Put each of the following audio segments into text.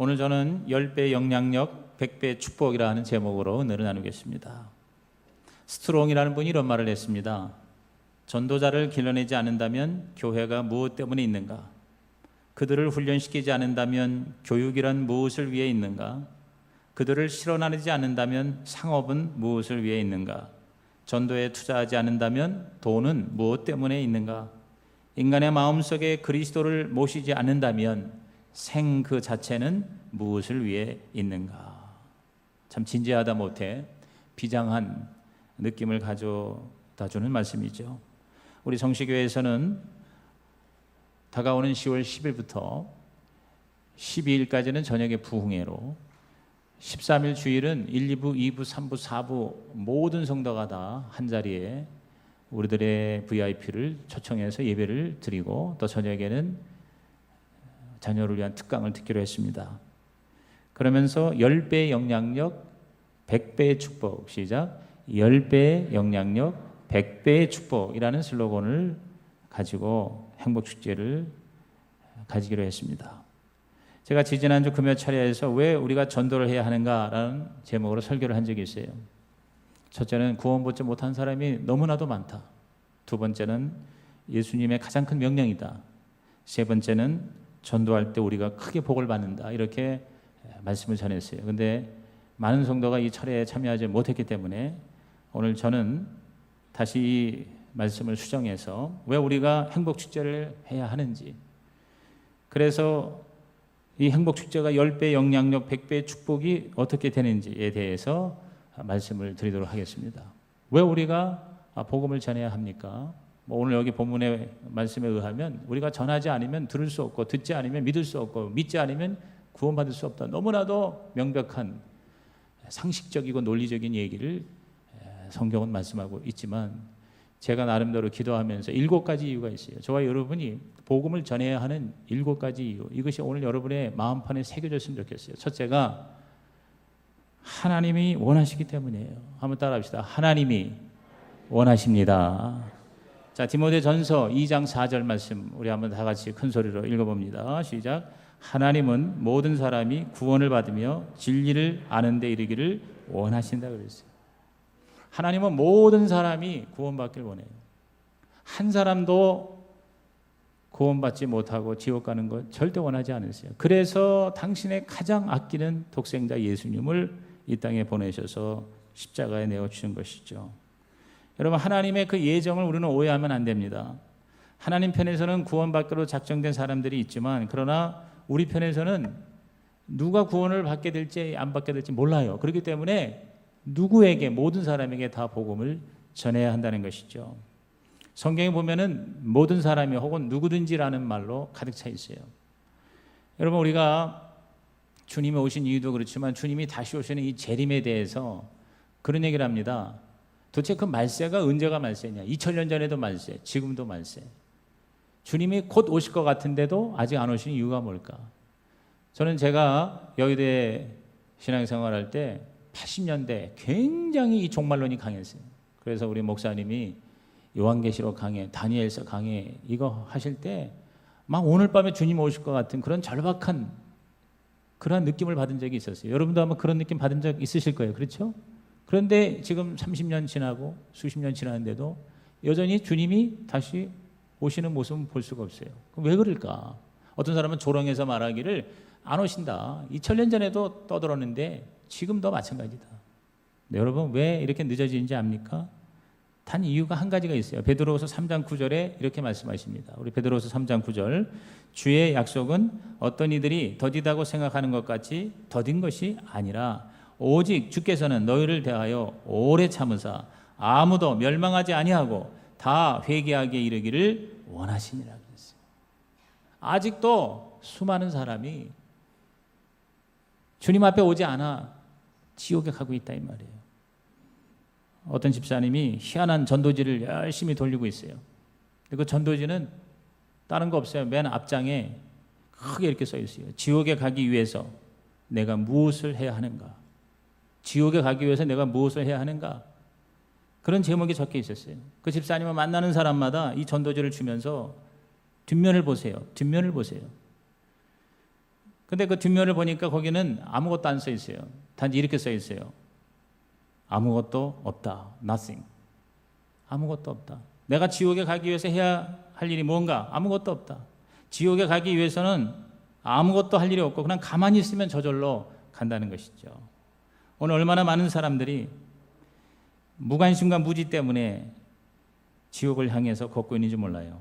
오늘 저는 10배 영향력, 100배 축복이라는 제목으로 은혜를 나누겠습니다. 스트롱이라는 분이 이런 말을 했습니다. 전도자를 길러내지 않는다면 교회가 무엇 때문에 있는가? 그들을 훈련시키지 않는다면 교육이란 무엇을 위해 있는가? 그들을 실어나르지 않는다면 상업은 무엇을 위해 있는가? 전도에 투자하지 않는다면 돈은 무엇 때문에 있는가? 인간의 마음속에 그리스도를 모시지 않는다면 생 그 자체는 무엇을 위해 있는가? 참 진지하다 못해 비장한 느낌을 가져다 주는 말씀이죠. 우리 성시교회에서는 다가오는 10월 10일부터 12일까지는 저녁에 부흥회로, 13일 주일은 1, 2부, 2부, 3부, 4부 모든 성도가 다 한자리에 우리들의 VIP를 초청해서 예배를 드리고, 또 저녁에는 자녀를 위한 특강을 듣기로 했습니다. 그러면서 10배의 영향력, 100배의 축복, 시작. 10배의 영향력, 100배의 축복이라는 슬로건을 가지고 행복축제를 가지기로 했습니다. 제가 지지난주 금요 차례에서 왜 우리가 전도를 해야 하는가라는 제목으로 설교를 한 적이 있어요. 첫째는 구원받지 못한 사람이 너무나도 많다. 두 번째는 예수님의 가장 큰 명령이다. 세 번째는 전도할 때 우리가 크게 복을 받는다. 이렇게 말씀을 전했어요. 그런데 많은 성도가 이 차례에 참여하지 못했기 때문에 오늘 저는 다시 이 말씀을 수정해서 왜 우리가 행복축제를 해야 하는지, 그래서 이 행복축제가 10배 영향력, 100배의 축복이 어떻게 되는지에 대해서 말씀을 드리도록 하겠습니다. 왜 우리가 복음을 전해야 합니까? 오늘 여기 본문의 말씀에 의하면 우리가 전하지 않으면 들을 수 없고, 듣지 않으면 믿을 수 없고, 믿지 않으면 구원받을 수 없다. 너무나도 명백한 상식적이고 논리적인 얘기를 성경은 말씀하고 있지만, 제가 나름대로 기도하면서 7가지 이유가 있어요. 저와 여러분이 복음을 전해야 하는 7가지 이유, 이것이 오늘 여러분의 마음판에 새겨졌으면 좋겠어요. 첫째가 하나님이 원하시기 때문이에요. 한번 따라합시다. 하나님이 원하십니다. 자, 디모데전서 2장 4절 말씀 우리 한번 다 같이 큰 소리로 읽어봅니다. 시작. 하나님은 모든 사람이 구원을 받으며 진리를 아는 데 이르기를 원하신다 그랬어요. 하나님은 모든 사람이 구원받길 원해요. 한 사람도 구원받지 못하고 지옥 가는 것 절대 원하지 않으세요. 그래서 당신의 가장 아끼는 독생자 예수님을 이 땅에 보내셔서 십자가에 내어주신 것이죠. 여러분, 하나님의 그 예정을 우리는 오해하면 안 됩니다. 하나님 편에서는 구원받기로 작정된 사람들이 있지만, 그러나 우리 편에서는 누가 구원을 받게 될지 안 받게 될지 몰라요. 그렇기 때문에 누구에게, 모든 사람에게 다 복음을 전해야 한다는 것이죠. 성경에 보면은 모든 사람이 혹은 누구든지라는 말로 가득 차 있어요. 여러분, 우리가 주님이 오신 이유도 그렇지만 주님이 다시 오시는 이 재림에 대해서 그런 얘기를 합니다. 도대체 그 말세가 언제가 말세냐? 2000년 전에도 말세, 지금도 말세. 주님이 곧 오실 것 같은데도 아직 안 오신 이유가 뭘까? 저는 제가 여의대 신앙생활할 때 80년대 굉장히 이 종말론이 강했어요. 그래서 우리 목사님이 요한계시록 강해, 다니엘서 강해 이거 하실 때 막 오늘 밤에 주님 오실 것 같은 그런 절박한 그런 느낌을 받은 적이 있었어요. 여러분도 아마 그런 느낌 받은 적 있으실 거예요. 그렇죠? 그런데 지금 30년 지나고 수십 년 지났는데도 여전히 주님이 다시 오시는 모습은 볼 수가 없어요. 그럼 왜 그럴까? 어떤 사람은 조롱해서 말하기를 안 오신다. 2000년 전에도 떠들었는데 지금도 마찬가지다. 네, 여러분 왜 이렇게 늦어지는지 압니까? 단 이유가 한 가지가 있어요. 베드로후서 3장 9절에 이렇게 말씀하십니다. 우리 베드로후서 3장 9절. 주의 약속은 어떤 이들이 더디다고 생각하는 것 같이 더딘 것이 아니라 오직 주께서는 너희를 대하여 오래 참으사 아무도 멸망하지 아니하고 다 회개하게 이르기를 원하시니라 그랬어요. 아직도 수많은 사람이 주님 앞에 오지 않아 지옥에 가고 있다 이 말이에요. 어떤 집사님이 희한한 전도지를 열심히 돌리고 있어요. 그 전도지는 다른 거 없어요. 맨 앞장에 크게 이렇게 써 있어요. 지옥에 가기 위해서 내가 무엇을 해야 하는가? 지옥에 가기 위해서 내가 무엇을 해야 하는가? 그런 제목이 적혀 있었어요. 그 집사님을 만나는 사람마다 이 전도지를 주면서 뒷면을 보세요. 뒷면을 보세요. 근데 그 뒷면을 보니까 거기는 아무것도 안 써 있어요. 단지 이렇게 써 있어요. 아무것도 없다. Nothing. 아무것도 없다. 내가 지옥에 가기 위해서 해야 할 일이 뭔가? 아무것도 없다. 지옥에 가기 위해서는 아무것도 할 일이 없고 그냥 가만히 있으면 저절로 간다는 것이죠. 오늘 얼마나 많은 사람들이 무관심과 무지 때문에 지옥을 향해서 걷고 있는지 몰라요.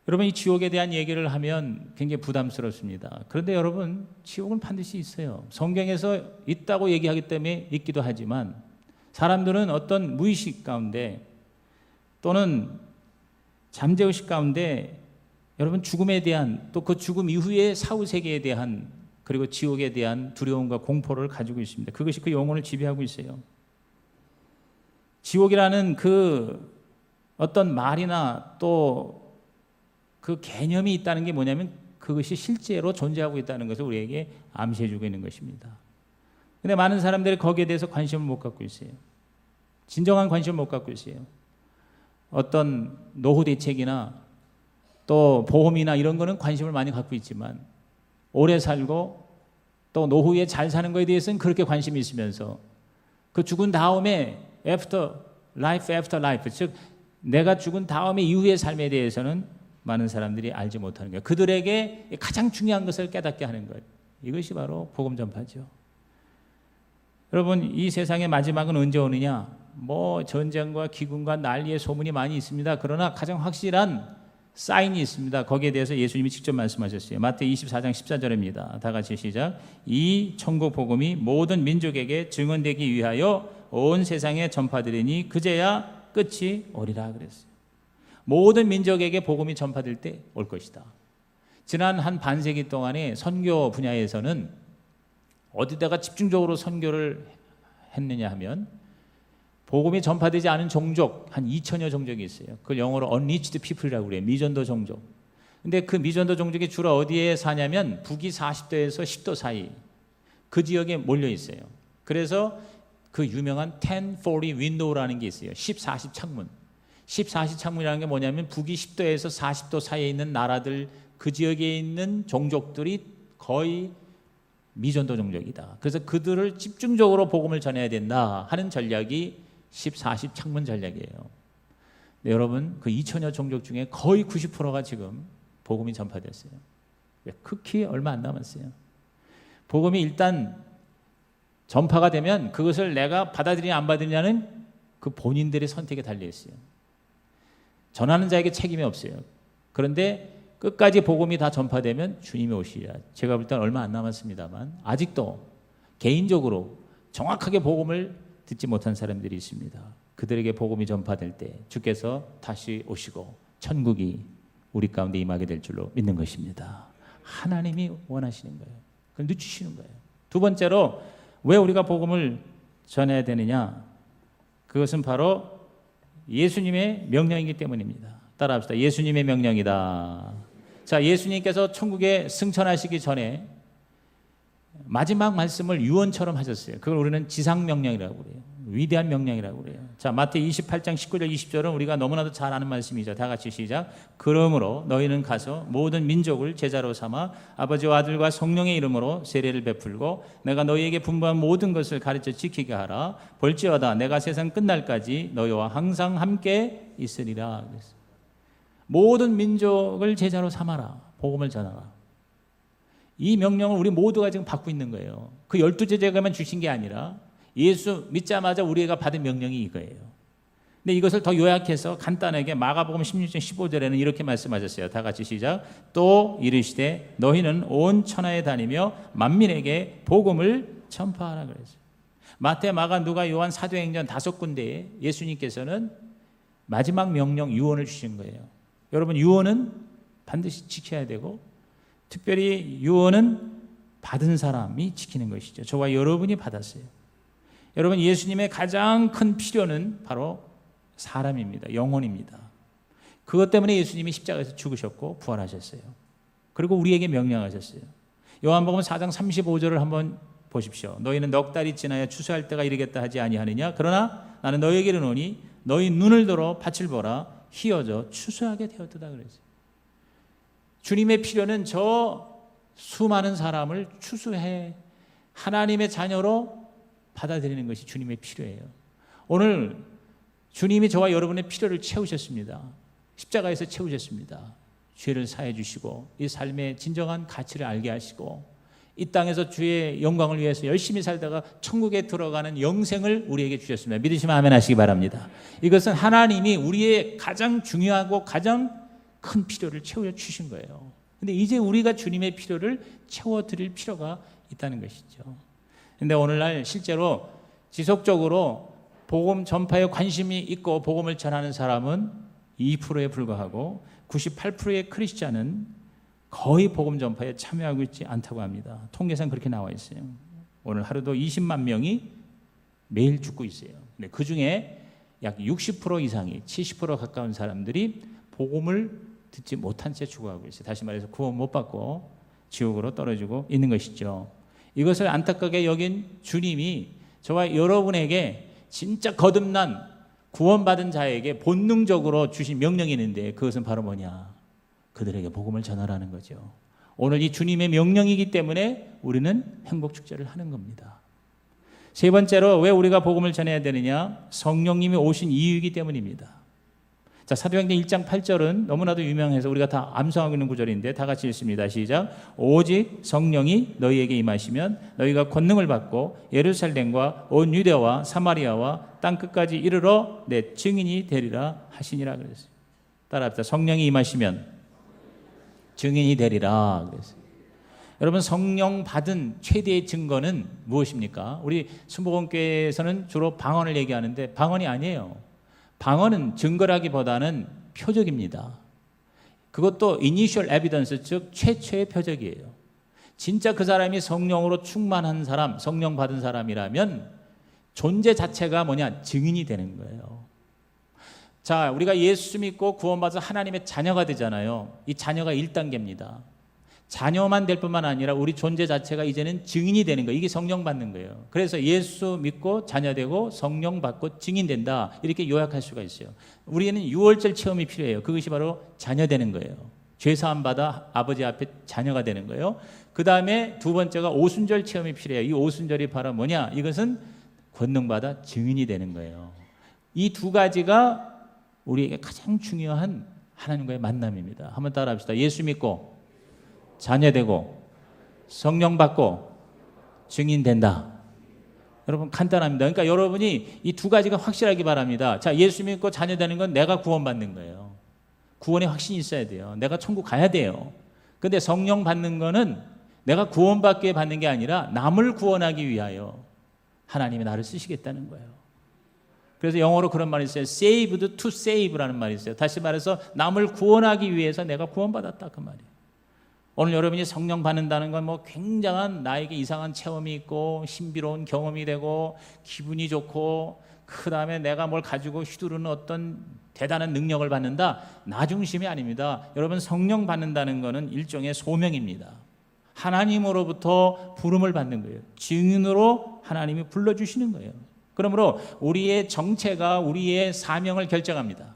여러분, 이 지옥에 대한 얘기를 하면 굉장히 부담스럽습니다. 그런데 여러분, 지옥은 반드시 있어요. 성경에서 있다고 얘기하기 때문에 있기도 하지만 사람들은 어떤 무의식 가운데 또는 잠재의식 가운데 여러분 죽음에 대한 또 그 죽음 이후의 사후세계에 대한 그리고 지옥에 대한 두려움과 공포를 가지고 있습니다. 그것이 그 영혼을 지배하고 있어요. 지옥이라는 그 어떤 말이나 또 그 개념이 있다는 게 뭐냐면 그것이 실제로 존재하고 있다는 것을 우리에게 암시해주고 있는 것입니다. 그런데 많은 사람들이 거기에 대해서 관심을 못 갖고 있어요. 진정한 관심을 못 갖고 있어요. 어떤 노후 대책이나 또 보험이나 이런 거는 관심을 많이 갖고 있지만 오래 살고 또 노후에 잘 사는 것에 대해서는 그렇게 관심이 있으면서 그 죽은 다음에 after life, 즉 내가 죽은 다음에 이후의 삶에 대해서는 많은 사람들이 알지 못하는 거예요. 그들에게 가장 중요한 것을 깨닫게 하는 것. 이것이 바로 복음 전파죠. 여러분, 이 세상의 마지막은 언제 오느냐? 뭐 전쟁과 기근과 난리의 소문이 많이 있습니다. 그러나 가장 확실한 사인이 있습니다. 거기에 대해서 예수님이 직접 말씀하셨어요. 마태복음 24장 14절입니다. 다 같이 시작. 이 천국 복음이 모든 민족에게 증언되기 위하여 온 세상에 전파되리니 그제야 끝이 오리라 그랬어요. 모든 민족에게 복음이 전파될 때 올 것이다. 지난 한 반세기 동안에 선교 분야에서는 어디다가 집중적으로 선교를 했느냐 하면 복음이 전파되지 않은 종족 한 2천여 종족이 있어요. 그걸 영어로 unreached people이라고 그래요. 미전도 종족. 근데 그 미전도 종족이 주로 어디에 사냐면 북위 40도에서 10도 사이 그 지역에 몰려 있어요. 그래서 그 유명한 1040 window라는 게 있어요. 10-40 창문. 10-40 창문이라는 게 뭐냐면 북위 10도에서 40도 사이에 있는 나라들 그 지역에 있는 종족들이 거의 미전도 종족이다. 그래서 그들을 집중적으로 복음을 전해야 된다 하는 전략이 10-40 창문 전략이에요. 네, 여러분, 그 2천여 종족 중에 거의 90%가 지금 복음이 전파됐어요. 극히 얼마 안 남았어요. 복음이 일단 전파가 되면 그것을 내가 받아들이냐 안 받아들이냐는 그 본인들의 선택에 달려 있어요. 전하는 자에게 책임이 없어요. 그런데 끝까지 복음이 다 전파되면 주님이 오시리라. 제가 볼 때는 얼마 안 남았습니다만 아직도 개인적으로 정확하게 복음을 듣지 못한 사람들이 있습니다. 그들에게 복음이 전파될 때 주께서 다시 오시고 천국이 우리 가운데 임하게 될 줄로 믿는 것입니다. 하나님이 원하시는 거예요. 그걸 늦추시는 거예요. 두 번째로 왜 우리가 복음을 전해야 되느냐? 그것은 바로 예수님의 명령이기 때문입니다. 따라합시다. 예수님의 명령이다. 자, 예수님께서 천국에 승천하시기 전에 마지막 말씀을 유언처럼 하셨어요. 그걸 우리는 지상명령이라고 그래요. 위대한 명령이라고 그래요. 자, 마태복음 28장 19절 20절은 우리가 너무나도 잘 아는 말씀이죠. 다 같이 시작. 그러므로 너희는 가서 모든 민족을 제자로 삼아 아버지와 아들과 성령의 이름으로 세례를 베풀고 내가 너희에게 분부한 모든 것을 가르쳐 지키게 하라. 볼지어다 내가 세상 끝날까지 너희와 항상 함께 있으리라. 그랬어요. 모든 민족을 제자로 삼아라. 복음을 전하라. 이 명령을 우리 모두가 지금 받고 있는 거예요. 그 12제자가만 주신 게 아니라 예수 믿자마자 우리가 받은 명령이 이거예요. 근데 이것을 더 요약해서 간단하게 마가복음 16장 15절에는 이렇게 말씀하셨어요. 다 같이 시작. 또 이르시되 너희는 온 천하에 다니며 만민에게 복음을 전파하라 그랬어요. 마태, 마가, 누가, 요한, 사도행전 5군데에 예수님께서는 마지막 명령 유언을 주신 거예요. 여러분, 유언은 반드시 지켜야 되고 특별히 유언은 받은 사람이 지키는 것이죠. 저와 여러분이 받았어요. 여러분, 예수님의 가장 큰 필요는 바로 사람입니다. 영혼입니다. 그것 때문에 예수님이 십자가에서 죽으셨고 부활하셨어요. 그리고 우리에게 명령하셨어요. 요한복음 4장 35절을 한번 보십시오. 너희는 넉 달이 지나야 추수할 때가 이르겠다 하지 아니하느냐? 그러나 나는 너희에게 이르노니 너희 눈을 들어 밭을 보라 희어져 추수하게 되었다 그랬어요. 주님의 필요는 저 수많은 사람을 추수해 하나님의 자녀로 받아들이는 것이 주님의 필요예요. 오늘 주님이 저와 여러분의 필요를 채우셨습니다. 십자가에서 채우셨습니다. 죄를 사해 주시고 이 삶의 진정한 가치를 알게 하시고 이 땅에서 주의 영광을 위해서 열심히 살다가 천국에 들어가는 영생을 우리에게 주셨습니다. 믿으시면 아멘 하시기 바랍니다. 이것은 하나님이 우리의 가장 중요하고 가장 큰 필요를 채워 주신 거예요. 근데 이제 우리가 주님의 필요를 채워드릴 필요가 있다는 것이죠. 근데 오늘날 실제로 지속적으로 복음 전파에 관심이 있고 복음을 전하는 사람은 2%에 불과하고 98%의 크리스찬은 거의 복음 전파에 참여하고 있지 않다고 합니다. 통계상 그렇게 나와 있어요. 오늘 하루도 20만 명이 매일 죽고 있어요. 근데 그 중에 약 60% 이상이 70% 가까운 사람들이 복음을 듣지 못한 채 죽어가고 있어요. 다시 말해서 구원 못 받고 지옥으로 떨어지고 있는 것이죠. 이것을 안타깝게 여긴 주님이 저와 여러분에게 진짜 거듭난 구원받은 자에게 본능적으로 주신 명령이 있는데 그것은 바로 뭐냐? 그들에게 복음을 전하라는 거죠. 오늘 이 주님의 명령이기 때문에 우리는 행복축제를 하는 겁니다. 세 번째로 왜 우리가 복음을 전해야 되느냐? 성령님이 오신 이유이기 때문입니다. 자, 사도행전 1장 8절은 너무나도 유명해서 우리가 다 암송하고 있는 구절인데 다 같이 읽습니다. 시작. 오직 성령이 너희에게 임하시면 너희가 권능을 받고 예루살렘과 온 유대와 사마리아와 땅 끝까지 이르러 내 증인이 되리라 하시니라 그랬어요. 따라합시다. 성령이 임하시면 증인이 되리라 그랬어요. 여러분, 성령 받은 최대의 증거는 무엇입니까? 우리 순복음교회에서는 주로 방언을 얘기하는데 방언이 아니에요. 방언은 증거라기보다는 표적입니다. 그것도 initial evidence, 즉 최초의 표적이에요. 진짜 그 사람이 성령으로 충만한 사람, 성령 받은 사람이라면 존재 자체가 뭐냐? 증인이 되는 거예요. 자, 우리가 예수 믿고 구원받아서 하나님의 자녀가 되잖아요. 이 자녀가 1단계입니다. 자녀만 될 뿐만 아니라 우리 존재 자체가 이제는 증인이 되는 거예요. 이게 성령 받는 거예요. 그래서 예수 믿고 자녀 되고 성령 받고 증인 된다. 이렇게 요약할 수가 있어요. 우리는 6월절 체험이 필요해요. 그것이 바로 자녀 되는 거예요. 죄사함 받아 아버지 앞에 자녀가 되는 거예요. 그 다음에 두 번째가 오순절 체험이 필요해요. 이 오순절이 바로 뭐냐? 이것은 권능 받아 증인이 되는 거예요. 이 두 가지가 우리에게 가장 중요한 하나님과의 만남입니다. 한번 따라 합시다. 예수 믿고 자녀되고 성령 받고 증인 된다. 여러분 간단합니다. 그러니까 여러분이 이 두 가지가 확실하기 바랍니다. 자, 예수 믿고 자녀되는 건 내가 구원받는 거예요. 구원의 확신이 있어야 돼요. 내가 천국 가야 돼요. 근데 성령 받는 거는 내가 구원받게 받는 게 아니라 남을 구원하기 위하여 하나님이 나를 쓰시겠다는 거예요. 그래서 영어로 그런 말이 있어요. saved to save라는 말이 있어요. 다시 말해서 남을 구원하기 위해서 내가 구원받았다 그 말이에요. 오늘 여러분이 성령 받는다는 건 뭐 굉장한 나에게 이상한 체험이 있고 신비로운 경험이 되고 기분이 좋고 그 다음에 내가 뭘 가지고 휘두르는 어떤 대단한 능력을 받는다. 나 중심이 아닙니다. 여러분, 성령 받는다는 것은 일종의 소명입니다. 하나님으로부터 부름을 받는 거예요. 증인으로 하나님이 불러주시는 거예요. 그러므로 우리의 정체가 우리의 사명을 결정합니다.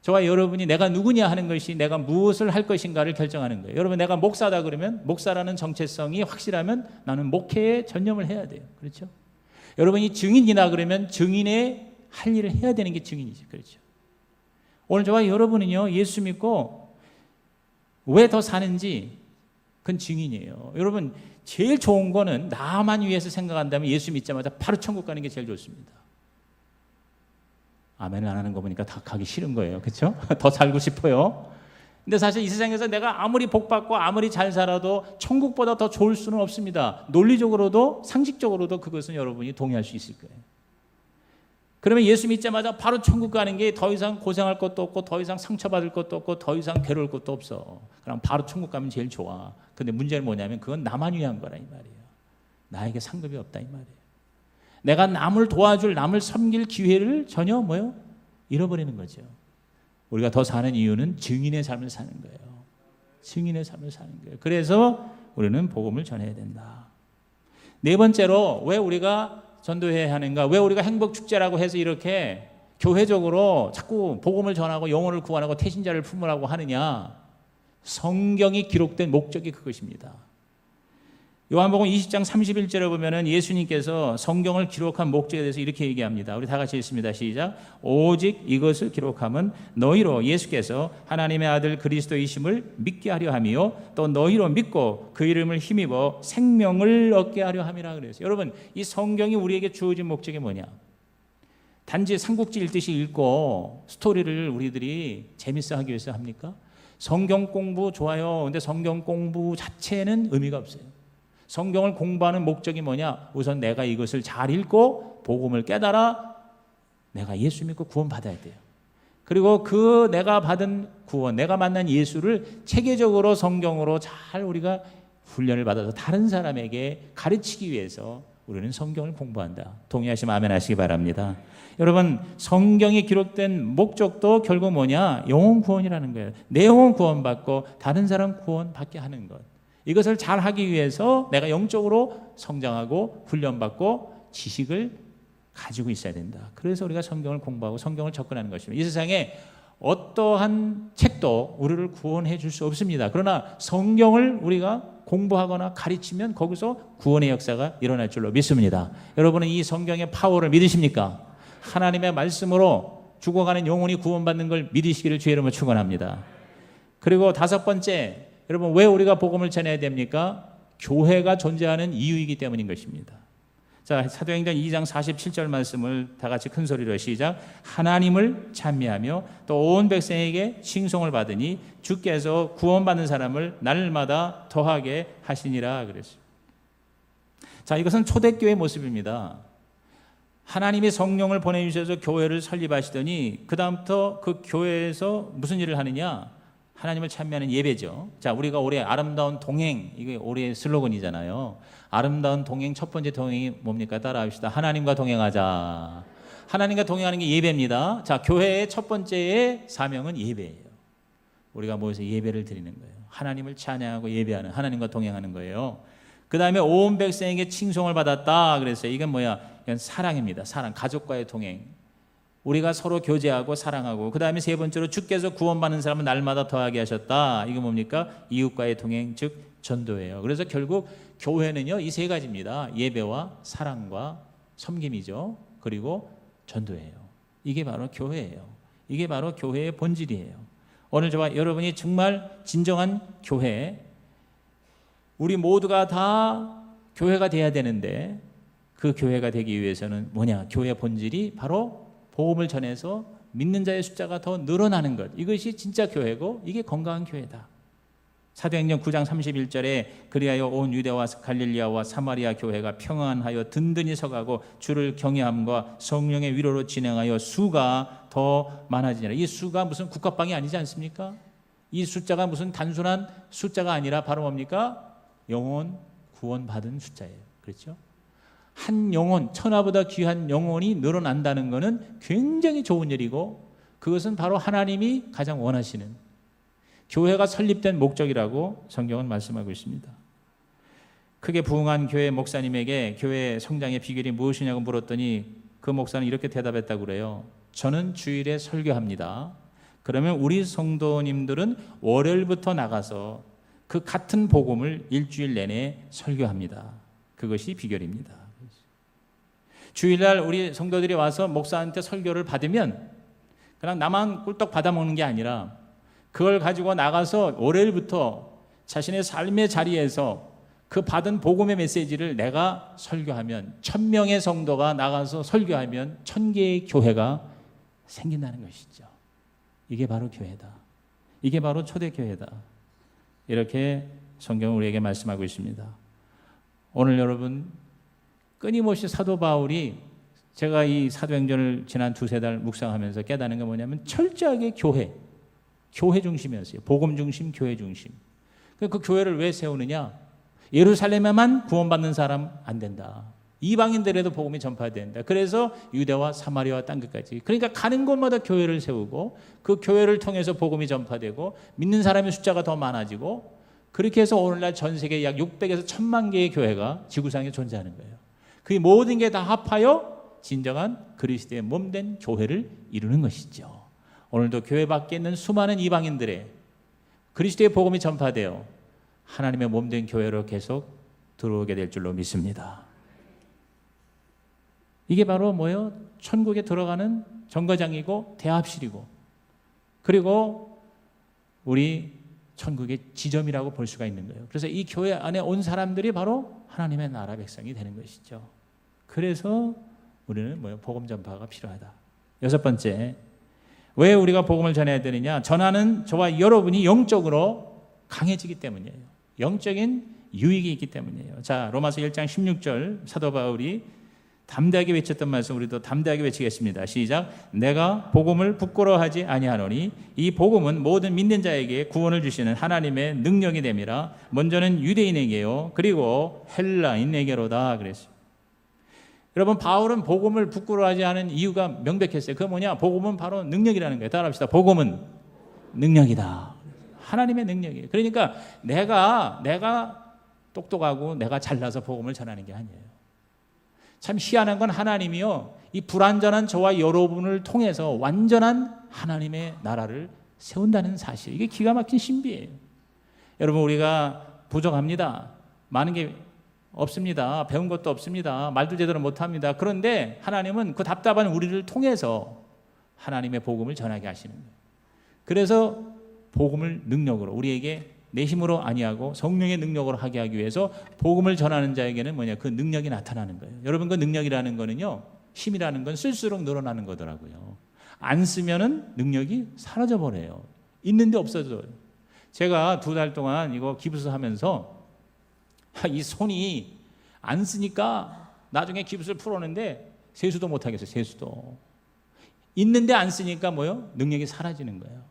저와 여러분이 내가 누구냐 하는 것이 내가 무엇을 할 것인가를 결정하는 거예요. 여러분, 내가 목사다 그러면 목사라는 정체성이 확실하면 나는 목회에 전념을 해야 돼요. 그렇죠? 여러분이 증인이다 그러면 증인의 할 일을 해야 되는 게 증인이죠. 그렇죠? 오늘 저와 여러분은요, 예수 믿고 왜 더 사는지 그건 증인이에요. 여러분, 제일 좋은 거는 나만 위해서 생각한다면 예수 믿자마자 바로 천국 가는 게 제일 좋습니다. 아멘을 안 하는 거 보니까 다 가기 싫은 거예요. 그렇죠? 더 살고 싶어요. 근데 사실 이 세상에서 내가 아무리 복받고 아무리 잘 살아도 천국보다 더 좋을 수는 없습니다. 논리적으로도 상식적으로도 그것은 여러분이 동의할 수 있을 거예요. 그러면 예수 믿자마자 바로 천국 가는 게 더 이상 고생할 것도 없고 더 이상 상처받을 것도 없고 더 이상 괴로울 것도 없어. 그럼 바로 천국 가면 제일 좋아. 근데 문제는 뭐냐면 그건 나만 위한 거라 이 말이에요. 나에게 상급이 없다 이 말이에요. 내가 남을 도와줄, 남을 섬길 기회를 전혀 잃어버리는 거죠. 우리가 더 사는 이유는 증인의 삶을 사는 거예요. 증인의 삶을 사는 거예요. 그래서 우리는 복음을 전해야 된다. 네 번째로 왜 우리가 전도해야 하는가? 왜 우리가 행복축제라고 해서 이렇게 교회적으로 자꾸 복음을 전하고 영혼을 구원하고 태신자를 품으라고 하느냐? 성경이 기록된 목적이 그것입니다. 요한복음 20장 31절에 보면은 예수님께서 성경을 기록한 목적에 대해서 이렇게 얘기합니다. 우리 다 같이 읽습니다. 시작. 오직 이것을 기록함은 너희로 예수께서 하나님의 아들 그리스도이심을 믿게 하려 함이요 또 너희로 믿고 그 이름을 힘입어 생명을 얻게 하려 함이라 그랬어요. 여러분, 이 성경이 우리에게 주어진 목적이 뭐냐? 단지 삼국지 읽듯이 읽고 스토리를 우리들이 재밌어 하기 위해서 합니까? 성경 공부 좋아요. 근데 성경 공부 자체는 의미가 없어요. 성경을 공부하는 목적이 뭐냐? 우선 내가 이것을 잘 읽고 복음을 깨달아 내가 예수 믿고 구원 받아야 돼요. 그리고 그 내가 받은 구원, 내가 만난 예수를 체계적으로 성경으로 잘 우리가 훈련을 받아서 다른 사람에게 가르치기 위해서 우리는 성경을 공부한다. 동의하시면 아멘 하시기 바랍니다. 여러분, 성경에 기록된 목적도 결국 뭐냐? 영혼 구원이라는 거예요. 내 영혼 구원받고 다른 사람 구원받게 하는 것. 이것을 잘 하기 위해서 내가 영적으로 성장하고 훈련받고 지식을 가지고 있어야 된다. 그래서 우리가 성경을 공부하고 성경을 접근하는 것입니다. 이 세상에 어떠한 책도 우리를 구원해 줄 수 없습니다. 그러나 성경을 우리가 공부하거나 가르치면 거기서 구원의 역사가 일어날 줄로 믿습니다. 여러분은 이 성경의 파워를 믿으십니까? 하나님의 말씀으로 죽어가는 영혼이 구원받는 걸 믿으시기를 주의 이름으로 축원합니다. 그리고 다섯 번째, 여러분 왜 우리가 복음을 전해야 됩니까? 교회가 존재하는 이유이기 때문인 것입니다. 자, 사도행전 2장 47절 말씀을 다 같이 큰 소리로 시작. 하나님을 찬미하며 또 온 백성에게 칭송을 받으니 주께서 구원받는 사람을 날마다 더하게 하시니라 그랬어요. 자, 이것은 초대교회 모습입니다. 하나님이 성령을 보내주셔서 교회를 설립하시더니 그 다음부터 그 교회에서 무슨 일을 하느냐? 하나님을 찬미하는 예배죠. 자, 우리가 올해 아름다운 동행, 이게 올해의 슬로건이잖아요. 아름다운 동행, 첫 번째 동행이 뭡니까? 따라합시다. 하나님과 동행하자. 하나님과 동행하는 게 예배입니다. 자, 교회의 첫 번째의 사명은 예배예요. 우리가 모여서 예배를 드리는 거예요. 하나님을 찬양하고 예배하는, 하나님과 동행하는 거예요. 그 다음에 온 백성에게 칭송을 받았다 그랬어요. 이건 뭐야? 이건 사랑입니다. 사랑, 가족과의 동행. 우리가 서로 교제하고 사랑하고, 그 다음에 세 번째로 주께서 구원받는 사람은 날마다 더하게 하셨다. 이거 뭡니까? 이웃과의 동행, 즉 전도예요. 그래서 결국 교회는요, 이 세 가지입니다. 예배와 사랑과 섬김이죠. 그리고 전도예요. 이게 바로 교회예요. 이게 바로 교회의 본질이에요. 오늘 저와 여러분이 정말 진정한 교회, 우리 모두가 다 교회가 돼야 되는데 그 교회가 되기 위해서는 뭐냐? 교회의 본질이 바로 복음을 전해서 믿는 자의 숫자가 더 늘어나는 것. 이것이 진짜 교회고 이게 건강한 교회다. 사도행전 9장 31절에 그리하여 온 유대와 갈릴리아와 사마리아 교회가 평안하여 든든히 서가고 주를 경외함과 성령의 위로로 진행하여 수가 더 많아지니라. 이 수가 무슨 국화빵이 아니지 않습니까? 이 숫자가 무슨 단순한 숫자가 아니라 바로 뭡니까? 영혼 구원받은 숫자예요. 그렇죠? 한 영혼, 천하보다 귀한 영혼이 늘어난다는 것은 굉장히 좋은 일이고 그것은 바로 하나님이 가장 원하시는 교회가 설립된 목적이라고 성경은 말씀하고 있습니다. 크게 부흥한 교회 목사님에게 교회 성장의 비결이 무엇이냐고 물었더니 그 목사는 이렇게 대답했다고 그래요. 저는 주일에 설교합니다. 그러면 우리 성도님들은 월요일부터 나가서 그 같은 복음을 일주일 내내 설교합니다. 그것이 비결입니다. 주일날 우리 성도들이 와서 목사한테 설교를 받으면 그냥 나만 꿀떡 받아먹는 게 아니라 그걸 가지고 나가서 월요일부터 자신의 삶의 자리에서 그 받은 복음의 메시지를 내가 설교하면 1000명의 성도가 나가서 설교하면 1000개의 교회가 생긴다는 것이죠. 이게 바로 교회다. 이게 바로 초대교회다. 이렇게 성경은 우리에게 말씀하고 있습니다. 오늘 여러분 끊임없이 사도 바울이 제가 이 사도행전을 지난 2-3달 묵상하면서 깨닫는 게 뭐냐면 철저하게 교회 중심이었어요. 복음 중심, 교회 중심. 그 교회를 왜 세우느냐? 예루살렘에만 구원받는 사람 안 된다. 이방인들에도 복음이 전파된다. 그래서 유대와 사마리아와 땅 끝까지. 그러니까 가는 곳마다 교회를 세우고 그 교회를 통해서 복음이 전파되고 믿는 사람의 숫자가 더 많아지고 그렇게 해서 오늘날 전 세계 약 600에서 1000만 개의 교회가 지구상에 존재하는 거예요. 그 모든 게 다 합하여 진정한 그리스도의 몸된 교회를 이루는 것이죠. 오늘도 교회 밖에 있는 수많은 이방인들의 그리스도의 복음이 전파되어 하나님의 몸된 교회로 계속 들어오게 될 줄로 믿습니다. 이게 바로 뭐예요? 천국에 들어가는 정거장이고 대합실이고, 그리고 우리 천국의 지점이라고 볼 수가 있는 거예요. 그래서 이 교회 안에 온 사람들이 바로 하나님의 나라 백성이 되는 것이죠. 그래서 우리는 뭐예요? 복음 전파가 필요하다. 여섯 번째, 왜 우리가 복음을 전해야 되느냐? 전하는 저와 여러분이 영적으로 강해지기 때문이에요. 영적인 유익이 있기 때문이에요. 자, 로마서 1장 16절 사도 바울이 담대하게 외쳤던 말씀 우리도 담대하게 외치겠습니다. 시작. 내가 복음을 부끄러워하지 아니하노니 이 복음은 모든 믿는 자에게 구원을 주시는 하나님의 능력이 됨이라. 먼저는 유대인에게요 그리고 헬라인에게로다 그랬어요. 여러분, 바울은 복음을 부끄러워하지 않은 이유가 명백했어요. 그게 뭐냐? 복음은 바로 능력이라는 거예요. 따라합시다. 복음은 능력이다. 하나님의 능력이에요. 그러니까 내가 똑똑하고 내가 잘나서 복음을 전하는 게 아니에요. 참 희한한 건 하나님이요, 이 불완전한 저와 여러분을 통해서 완전한 하나님의 나라를 세운다는 사실, 이게 기가 막힌 신비예요. 여러분, 우리가 부족합니다. 많은 게 없습니다. 배운 것도 없습니다. 말도 제대로 못합니다. 그런데 하나님은 그 답답한 우리를 통해서 하나님의 복음을 전하게 하시는 거예요. 그래서 복음을 능력으로, 우리에게 내 힘으로 아니하고 성령의 능력으로 하게 하기 위해서 복음을 전하는 자에게는 뭐냐? 그 능력이 나타나는 거예요. 여러분, 그 능력이라는 거는요, 힘이라는 건 쓸수록 늘어나는 거더라고요. 안 쓰면은 능력이 사라져 버려요. 있는데 없어져요. 제가 2달 동안 이거 기부스 하면서 이 손이 안 쓰니까 나중에 기부스를 풀었는데 세수도 못 하겠어요. 세수도. 있는데 안 쓰니까 뭐요? 능력이 사라지는 거예요.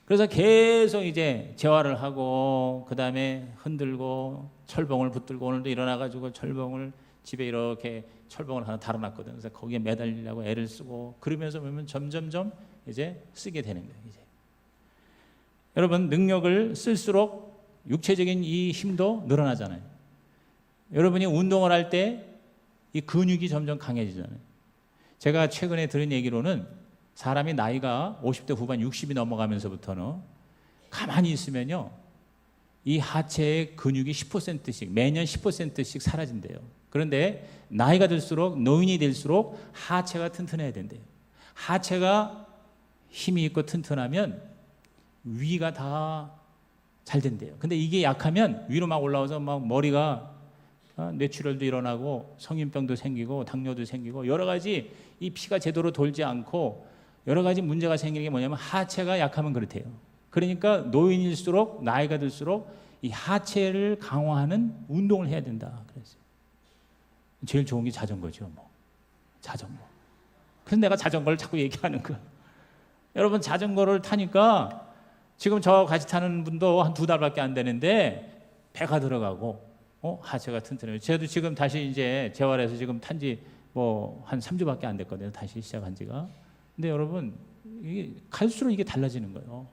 그래서 계속 이제 재활을 하고, 그 다음에 흔들고 철봉을 붙들고, 오늘도 일어나가지고 철봉을 집에 이렇게 철봉을 하나 달아놨거든요. 그래서 거기에 매달리려고 애를 쓰고, 그러면서 보면 점점점 이제 쓰게 되는 거예요. 이제 여러분, 능력을 쓸수록 육체적인 이 힘도 늘어나잖아요. 여러분이 운동을 할 때 이 근육이 점점 강해지잖아요. 제가 최근에 들은 얘기로는 사람이 나이가 50대 후반 60이 넘어가면서부터는 가만히 있으면요, 이 하체의 근육이 10%씩 매년 10%씩 사라진대요. 그런데 나이가 들수록, 노인이 될수록 하체가 튼튼해야 된대요. 하체가 힘이 있고 튼튼하면 위가 다 잘 된대요. 근데 이게 약하면 위로 막 올라와서 막 머리가 뇌출혈도 일어나고 성인병도 생기고 당뇨도 생기고 여러 가지, 이 피가 제대로 돌지 않고 여러 가지 문제가 생기는 게 뭐냐면 하체가 약하면 그렇대요. 그러니까 노인일수록, 나이가 들수록 이 하체를 강화하는 운동을 해야 된다 그랬어요. 제일 좋은 게 자전거죠. 뭐 자전거. 그래서 내가 자전거를 자꾸 얘기하는 거예요. 여러분, 자전거를 타니까 지금 저하고 같이 타는 분도 한 2달밖에 안 되는데 배가 들어가고 하체가 튼튼해요. 저도 지금 다시 이제 재활해서 지금 탄지 뭐 한 3주밖에 안 됐거든요. 다시 시작한 지가. 근데 여러분, 이게 갈수록 이게 달라지는 거예요.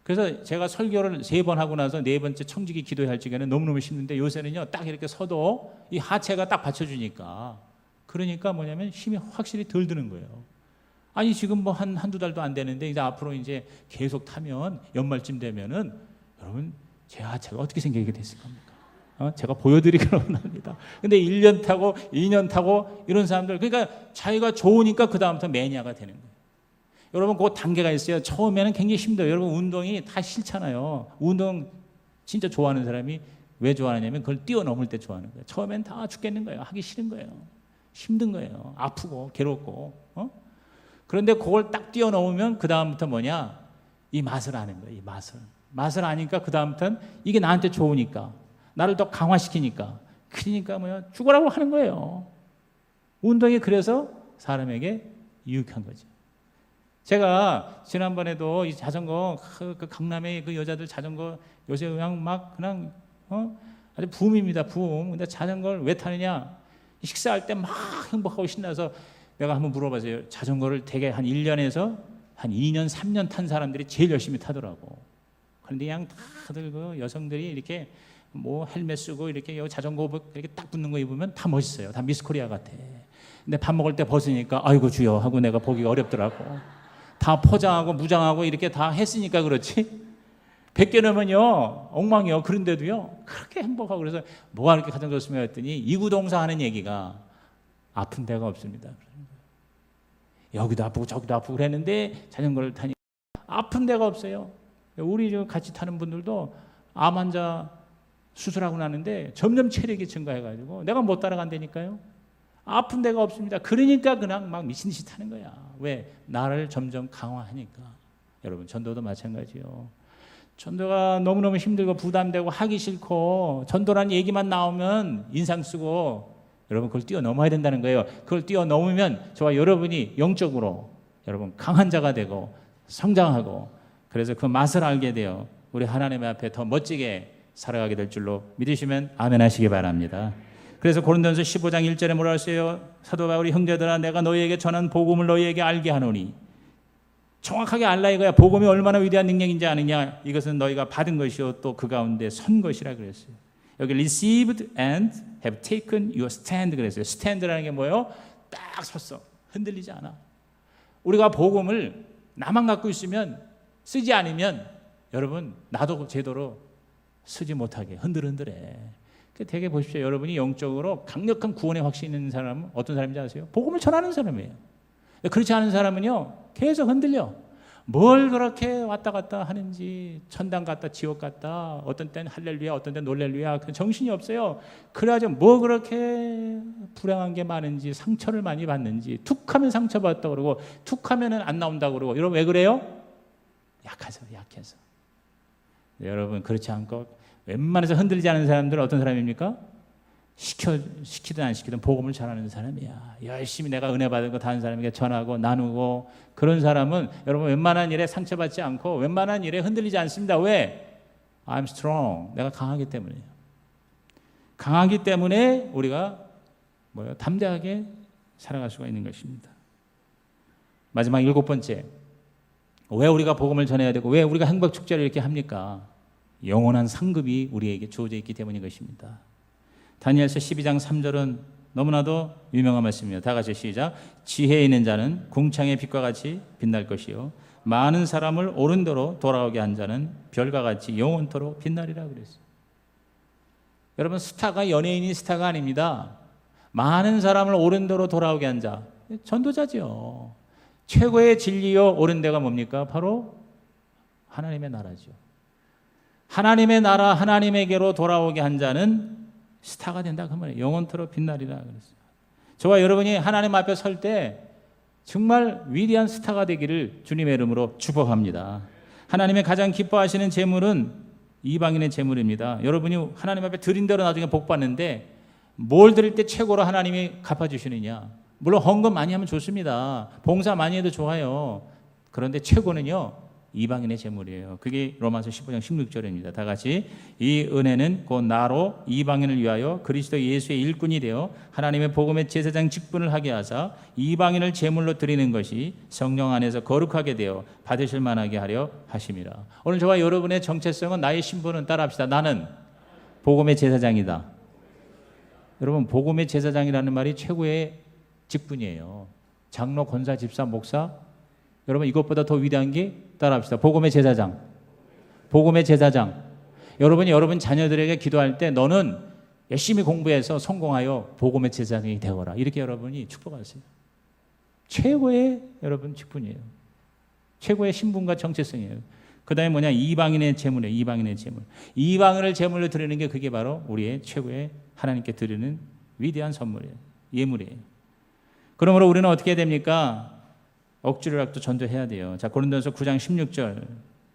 그래서 제가 설교를 3번 하고 나서 4번째 청지기 기도회 할 적에는 너무너무 힘든데, 요새는요, 딱 이렇게 서도 이 하체가 딱 받쳐주니까, 그러니까 뭐냐면 힘이 확실히 덜 드는 거예요. 아니, 지금 뭐 한두 달도 안 되는데 이제 앞으로 이제 계속 타면 연말쯤 되면은 여러분, 제 하체가 어떻게 생기게 됐을 겁니까? 제가 보여드리기로는 합니다. 근데 1년 타고 2년 타고 이런 사람들, 그러니까 자기가 좋으니까 그 다음부터 매니아가 되는 거예요. 여러분, 그 단계가 있어요. 처음에는 굉장히 힘들어요. 여러분, 운동이 다 싫잖아요. 운동 진짜 좋아하는 사람이 왜 좋아하냐면 그걸 뛰어넘을 때 좋아하는 거예요. 처음엔 다 죽겠는 거예요. 하기 싫은 거예요. 힘든 거예요. 아프고 괴롭고. 그런데 그걸 딱 뛰어넘으면 그 다음부터 뭐냐? 이 맛을 아는 거예요. 이 맛을 아니까 그 다음부터는 이게 나한테 좋으니까, 나를 더 강화시키니까, 그러니까 뭐야? 죽으라고 하는 거예요. 운동이 그래서 사람에게 유익한 거죠. 제가 지난번에도 이 자전거, 그 강남에 그 여자들 자전거 요새 그냥 아주 붐입니다. 붐. 근데 자전거를 왜 타느냐? 식사할 때 막 행복하고 신나서 내가 한번 물어봤어요. 자전거를 되게 한 1년에서 한 2년, 3년 탄 사람들이 제일 열심히 타더라고. 그런데 그냥 다들 그 여성들이 이렇게 뭐 헬멧 쓰고 이렇게 자전거 이렇게 딱 붙는 거 입으면 다 멋있어요. 다 미스 코리아 같아. 근데 밥 먹을 때 벗으니까 아이고 주여 하고 내가 보기가 어렵더라고. 다 포장하고 무장하고 이렇게 다 했으니까 그렇지. 100개 넘으면요 엉망이요. 그런데도요 그렇게 행복하고. 그래서 뭐가 그렇게 가장 좋습니까 했더니 이구동성 하는 얘기가 아픈 데가 없습니다. 여기도 아프고 저기도 아프고 그랬는데 자전거를 타니까 아픈 데가 없어요. 우리 같이 타는 분들도 암 환자 수술하고 나는데 점점 체력이 증가해가지고 내가 못 따라간다니까요. 아픈 데가 없습니다. 그러니까 그냥 막 미친 듯이 타는 거야. 왜? 나를 점점 강화하니까. 여러분 전도도 마찬가지요. 전도가 너무너무 힘들고 부담되고 하기 싫고 전도라는 얘기만 나오면 인상 쓰고 여러분 그걸 뛰어넘어야 된다는 거예요. 그걸 뛰어넘으면 저와 여러분이 영적으로 여러분 강한 자가 되고 성장하고 그래서 그 맛을 알게 돼요. 우리 하나님 앞에 더 멋지게 살아가게 될 줄로 믿으시면 아멘 하시기 바랍니다. 그래서 고린도전서 15장 1절에 뭐라 했어요? 사도 바울이 형제들아 내가 너희에게 전한 복음을 너희에게 알게 하노니 정확하게 알라 이거야. 복음이 얼마나 위대한 능력인지 아느냐. 이것은 너희가 받은 것이요 또 그 가운데 선 것이라 그랬어요. 여기 received and have taken your stand 그랬어요. stand라는 게 뭐예요? 딱 섰어. 흔들리지 않아. 우리가 복음을 나만 갖고 있으면 쓰지 않으면 여러분 나도 제대로 쓰지 못하게 흔들흔들해. 되게 보십시오. 여러분이 영적으로 강력한 구원의 확신이 있는 사람은 어떤 사람인지 아세요? 복음을 전하는 사람이에요. 그렇지 않은 사람은요 계속 흔들려. 뭘 그렇게 왔다 갔다 하는지 천당 갔다 지옥 갔다 어떤 때는 할렐루야 어떤 때는 놀렐루야 정신이 없어요. 그래가지고 뭐 그렇게 불행한 게 많은지 상처를 많이 받는지 툭하면 상처받았다고 그러고 툭하면 안 나온다고 그러고 여러분 왜 그래요? 약해서. 여러분 그렇지 않고 웬만해서 흔들리지 않은 사람들은 어떤 사람입니까? 시키든 안 시키든 복음을 전하는 사람이야. 열심히 내가 은혜 받은 거 다른 사람에게 전하고 나누고 그런 사람은 여러분 웬만한 일에 상처받지 않고 웬만한 일에 흔들리지 않습니다. 왜? I'm strong. 내가 강하기 때문이에요. 강하기 때문에 우리가 담대하게 살아갈 수가 있는 것입니다. 마지막 7번째. 왜 우리가 복음을 전해야 되고 왜 우리가 행복축제를 이렇게 합니까? 영원한 상급이 우리에게 주어져 있기 때문인 것입니다. 다니엘서 12장 3절은 너무나도 유명한 말씀입니다. 다 같이 시작. 지혜 있는 자는 궁창의 빛과 같이 빛날 것이요 많은 사람을 옳은 대로 돌아오게 한 자는 별과 같이 영원토록 빛나리라 그랬어요. 여러분 스타가 연예인이 스타가 아닙니다. 많은 사람을 옳은 대로 돌아오게 한 자 전도자죠. 최고의 진리요 옳은 데가 뭡니까? 바로 하나님의 나라죠. 하나님의 나라 하나님에게로 돌아오게 한 자는 스타가 된다 그 말이에요. 영원토록 빛나리라 그랬어요. 저와 여러분이 하나님 앞에 설 때 정말 위대한 스타가 되기를 주님의 이름으로 축복합니다. 하나님의 가장 기뻐하시는 제물은 이방인의 제물입니다. 여러분이 하나님 앞에 드린 대로 나중에 복 받는데 뭘 드릴 때 최고로 하나님이 갚아주시느냐. 물론 헌금 많이 하면 좋습니다. 봉사 많이 해도 좋아요. 그런데 최고는요 이방인의 제물이에요. 그게 로마서 15장 16절입니다. 다 같이 이 은혜는 곧 나로 이방인을 위하여 그리스도 예수의 일꾼이 되어 하나님의 복음의 제사장 직분을 하게 하사 이방인을 제물로 드리는 것이 성령 안에서 거룩하게 되어 받으실 만하게 하려 하심이라. 오늘 저와 여러분의 정체성은 나의 신분은 따라합시다. 나는 복음의 제사장이다. 여러분 복음의 제사장이라는 말이 최고의 직분이에요. 장로, 권사, 집사, 목사 여러분 이것보다 더 위대한 게 따라합시다. 복음의 제사장. 복음의 제사장. 여러분이 여러분 자녀들에게 기도할 때 너는 열심히 공부해서 성공하여 복음의 제사장이 되어라. 이렇게 여러분이 축복하세요. 최고의 여러분 직분이에요. 최고의 신분과 정체성이에요. 그 다음에 뭐냐? 이방인의 제물이에요. 이방인의 제물. 이방인을 제물로 드리는 게 그게 바로 우리의 최고의 하나님께 드리는 위대한 선물이에요. 예물이에요. 그러므로 우리는 어떻게 해야 됩니까? 억지로라도 전도해야 돼요. 자, 고린도전서 9장 16절.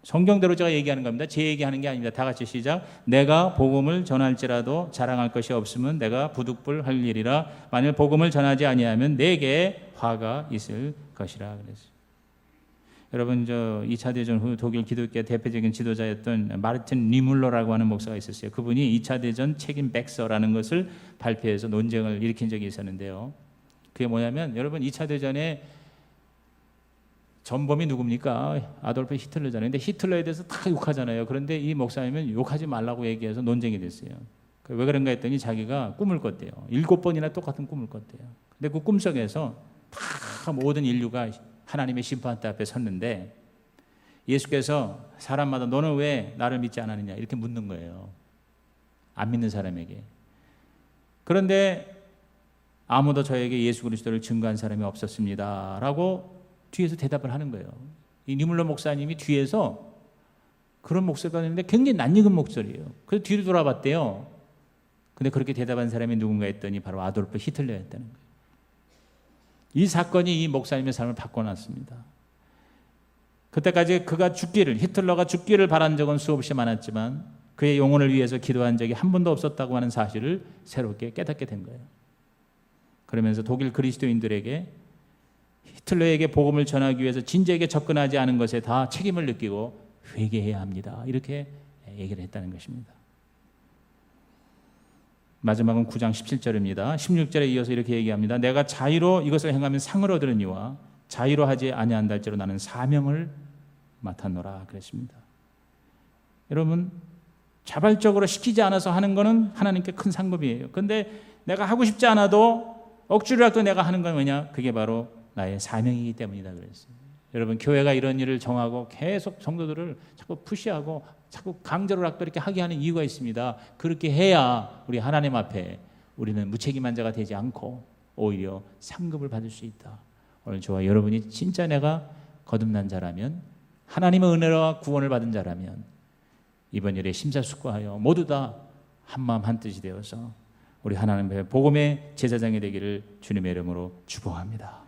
성경대로 제가 얘기하는 겁니다. 제 얘기하는 게 아닙니다. 다 같이 시작. 내가 복음을 전할지라도 자랑할 것이 없으면 내가 부득불할 일이라. 만일 복음을 전하지 아니하면 내게 화가 있을 것이라 그랬어요. 여러분 저 2차 대전 후 독일 기독교 대표적인 지도자였던 마르틴 니물러라고 하는 목사가 있었어요. 그분이 2차 대전 책임 백서라는 것을 발표해서 논쟁을 일으킨 적이 있었는데요. 그게 뭐냐면 여러분 2차 대전에 전범이 누굽니까? 아돌프 히틀러잖아요. 근데 히틀러에 대해서 다 욕하잖아요. 그런데 이 목사님은 욕하지 말라고 얘기해서 논쟁이 됐어요. 왜 그런가 했더니 자기가 꿈을 꿨대요. 7번이나 똑같은 꿈을 꿨대요. 근데 그 꿈속에서 다 모든 인류가 하나님의 심판대 앞에 섰는데 예수께서 사람마다 너는 왜 나를 믿지 않았느냐 이렇게 묻는 거예요. 안 믿는 사람에게. 그런데 아무도 저에게 예수 그리스도를 증거한 사람이 없었습니다 라고 뒤에서 대답을 하는 거예요. 이 니물러 목사님이 뒤에서 그런 목소리가 나는데 굉장히 낯익은 목소리예요. 그래서 뒤로 돌아봤대요. 근데 그렇게 대답한 사람이 누군가 했더니 바로 아돌프 히틀러였다는 거예요. 이 사건이 이 목사님의 삶을 바꿔놨습니다. 그때까지 그가 죽기를, 히틀러가 죽기를 바란 적은 수없이 많았지만 그의 영혼을 위해서 기도한 적이 한 번도 없었다고 하는 사실을 새롭게 깨닫게 된 거예요. 그러면서 독일 그리스도인들에게 히틀러에게 복음을 전하기 위해서 진지하게 접근하지 않은 것에 다 책임을 느끼고 회개해야 합니다. 이렇게 얘기를 했다는 것입니다. 마지막은 9장 17절입니다. 16절에 이어서 이렇게 얘기합니다. 내가 자의로 이것을 행하면 상을 얻으려니와 자의로 하지 아니한다 할지로 나는 사명을 맡았노라 그랬습니다. 여러분, 자발적으로 시키지 않아서 하는 것은 하나님께 큰 상급이에요. 그런데 내가 하고 싶지 않아도 억지로라도 내가 하는 건 뭐냐? 그게 바로 나의 사명이기 때문이다 그랬어요. 여러분, 교회가 이런 일을 정하고 계속 성도들을 자꾸 푸시하고 자꾸 강제로라도 이렇게 하게 하는 이유가 있습니다. 그렇게 해야 우리 하나님 앞에 우리는 무책임한 자가 되지 않고 오히려 상급을 받을 수 있다. 오늘 저와 여러분이 진짜 내가 거듭난 자라면, 하나님의 은혜와 구원을 받은 자라면 이번 일에 심사숙고하여 모두 다 한마음 한뜻이 되어서 우리 하나님의 복음의 제사장이 되기를 주님의 이름으로 축복합니다.